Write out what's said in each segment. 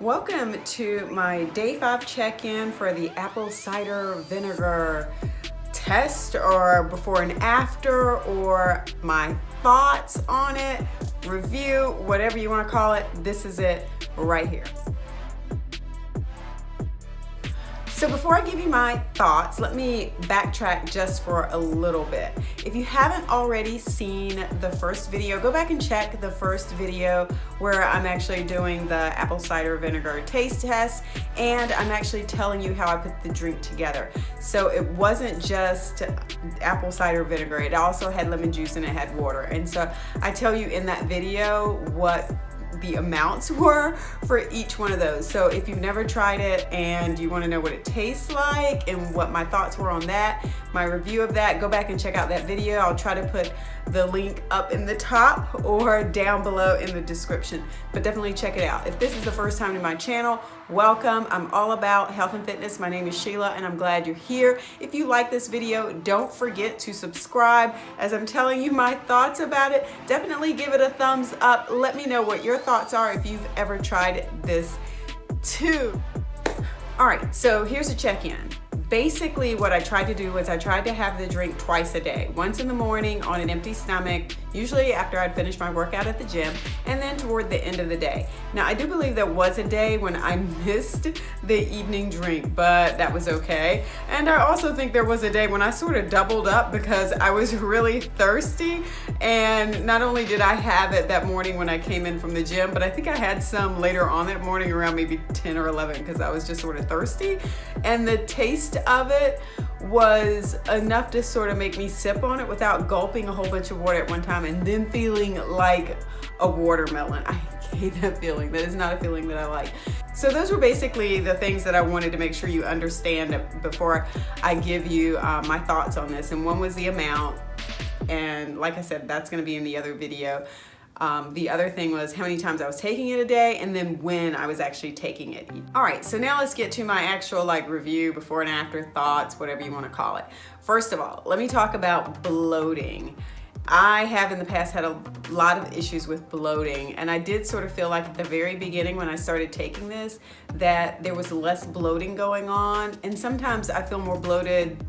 Welcome to my day 5 check-in for the apple cider vinegar test, or before and after, or my thoughts on it, review, whatever you want to call it. This is it right here. So before I give you my thoughts, let me backtrack just for a little bit. If you haven't already seen the first video, go back and check the first video where I'm actually doing the apple cider vinegar taste test, and I'm actually telling you how I put the drink together. So it wasn't just apple cider vinegar, it also had lemon juice and it had water. And so I tell you in that video what the amounts were for each one of those. So if you've never tried it and you want to know what it tastes like and what my thoughts were on that, my review of that, go back and check out that video. I'll try to put the link up in the top or down below in the description, but definitely check it out. If this is the first time to my channel, welcome. I'm all about health and fitness. My name is Sheila and I'm glad you're here. If you like this video, don't forget to subscribe. As I'm telling you my thoughts about it, definitely give it a thumbs up. Let me know what your thoughts are if you've ever tried this too. All right, so here's a check-in. Basically what I tried to do was I tried to have the drink twice a day. Once in the morning on an empty stomach, usually after I'd finished my workout at the gym, and then toward the end of the day. Now I do believe there was a day when I missed the evening drink, but that was okay. And I also think there was a day when I sort of doubled up because I was really thirsty, and not only did I have it that morning when I came in from the gym, but I think I had some later on that morning around maybe 10 or 11 because I was just sort of thirsty, and the taste of it was enough to sort of make me sip on it without gulping a whole bunch of water at one time and then feeling like a watermelon. I hate that feeling. That is not a feeling that I like. So those were basically the things that I wanted to make sure you understand before I give you my thoughts on this. And one was the amount, and like I said, that's going to be in the other video. The other thing was how many times I was taking it a day, and then when I was actually taking it. All right, so now let's get to my actual review, before and after thoughts, whatever you want to call it. First of all, let me talk about bloating. I have in the past had a lot of issues with bloating, and I did sort of feel like at the very beginning when I started taking this that there was less bloating going on, and sometimes I feel more bloated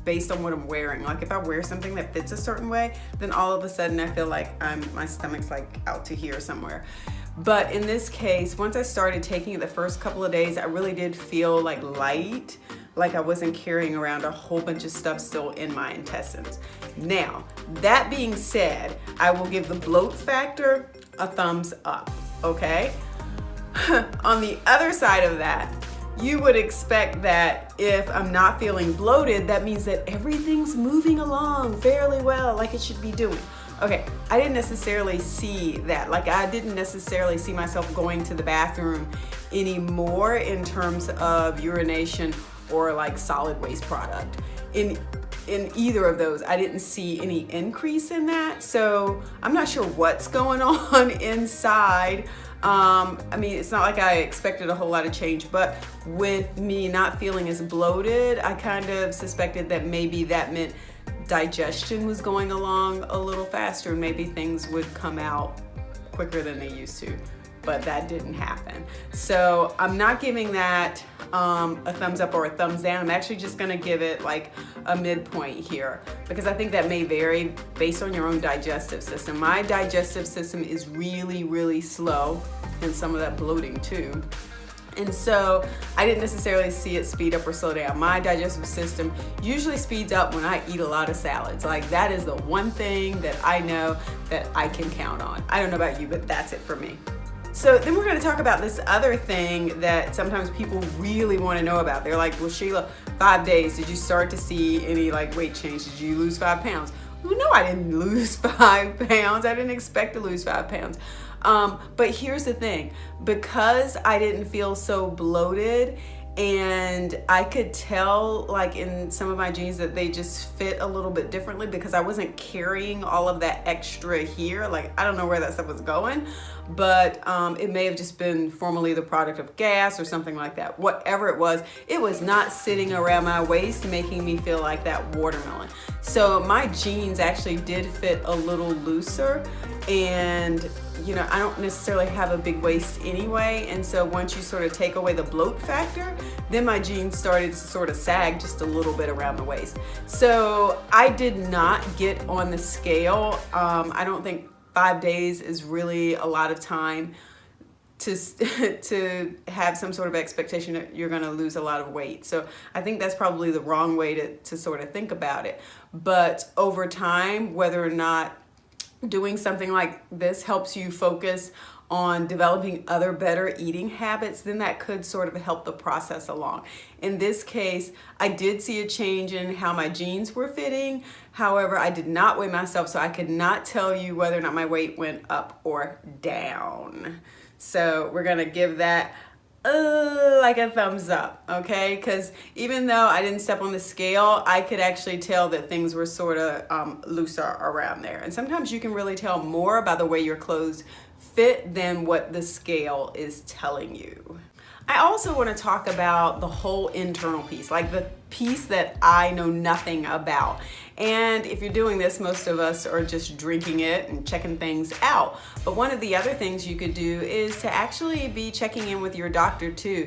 based on what I'm wearing. Like if I wear something that fits a certain way, then all of a sudden I feel like my stomach's like out to here somewhere. But in this case, once I started taking it the first couple of days, I really did feel like light, like I wasn't carrying around a whole bunch of stuff still in my intestines. Now, that being said, I will give the bloat factor a thumbs up, okay? On the other side of that, you would expect that if I'm not feeling bloated, that means that everything's moving along fairly well, like it should be doing. Okay, I didn't necessarily see that. Like I didn't necessarily see myself going to the bathroom anymore in terms of urination or like solid waste product. In either of those, I didn't see any increase in that. So I'm not sure what's going on inside. I mean, it's not like I expected a whole lot of change, but with me not feeling as bloated, I kind of suspected that maybe that meant digestion was going along a little faster and maybe things would come out quicker than they used to, but that didn't happen. So I'm not giving that a thumbs up or a thumbs down. I'm actually just gonna give it like a midpoint here because I think that may vary based on your own digestive system. My digestive system is really, really slow, and some of that bloating too. And so I didn't necessarily see it speed up or slow down. My digestive system usually speeds up when I eat a lot of salads. Like that is the one thing that I know that I can count on. I don't know about you, but that's it for me. So then we're going to talk about this other thing that sometimes people really want to know about. They're like, well, Sheila, 5 days, did you start to see any weight change? Did you lose 5 pounds? Well, no, I didn't lose 5 pounds. I didn't expect to lose 5 pounds. But here's the thing, because I didn't feel so bloated, and I could tell like in some of my jeans that they just fit a little bit differently because I wasn't carrying all of that extra here. Like I don't know where that stuff was going, but it may have just been formerly the product of gas or something like that. Whatever it was not sitting around my waist making me feel like that watermelon. So my jeans actually did fit a little looser, and you know, I don't necessarily have a big waist anyway, and so once you sort of take away the bloat factor, then my jeans started to sort of sag just a little bit around the waist. So I did not get on the scale. I don't think 5 days is really a lot of time to have some sort of expectation that you're going to lose a lot of weight. So I think that's probably the wrong way to sort of think about it. But over time, whether or not doing something like this helps you focus on developing other better eating habits, then that could sort of help the process along. In this case, I did see a change in how my jeans were fitting. However, I did not weigh myself, so I could not tell you whether or not my weight went up or down. So we're gonna give that like a thumbs up, okay? Because even though I didn't step on the scale, I could actually tell that things were sort of looser around there. And sometimes you can really tell more by the way your clothes fit than what the scale is telling you. I also want to talk about the whole internal piece, like the piece that I know nothing about. And if you're doing this, most of us are just drinking it and checking things out. But one of the other things you could do is to actually be checking in with your doctor too.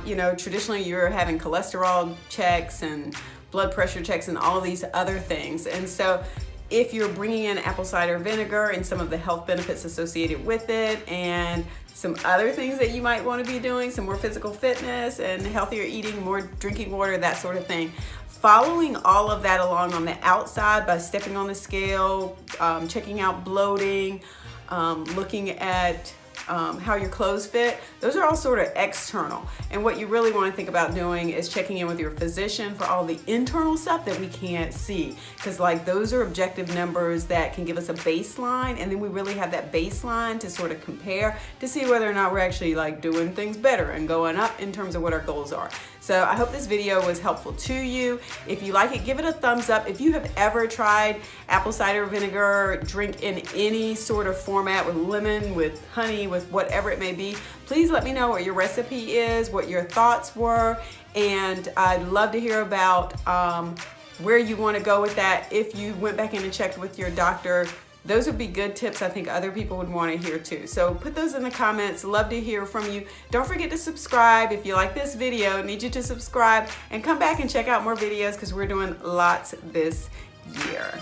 You know, traditionally you're having cholesterol checks and blood pressure checks and all of these other things. And so if you're bringing in apple cider vinegar and some of the health benefits associated with it, and some other things that you might want to be doing, some more physical fitness and healthier eating, more drinking water, that sort of thing, following all of that along on the outside by stepping on the scale, checking out bloating, looking at how your clothes fit, those are all sort of external. And what you really want to think about doing is checking in with your physician for all the internal stuff that we can't see, because like those are objective numbers that can give us a baseline, and then we really have that baseline to sort of compare to see whether or not we're actually like doing things better and going up in terms of what our goals are. So I hope this video was helpful to you. If you like it, give it a thumbs up. If you have ever tried apple cider vinegar drink in any sort of format, with lemon, with honey, with whatever it may be, please let me know what your recipe is, what your thoughts were, and I'd love to hear about where you want to go with that. If you went back in and checked with your doctor, those would be good tips I think other people would want to hear too. So put those in the comments. Love to hear from you. Don't forget to subscribe. If you like this video, I need you to subscribe and come back and check out more videos because we're doing lots this year.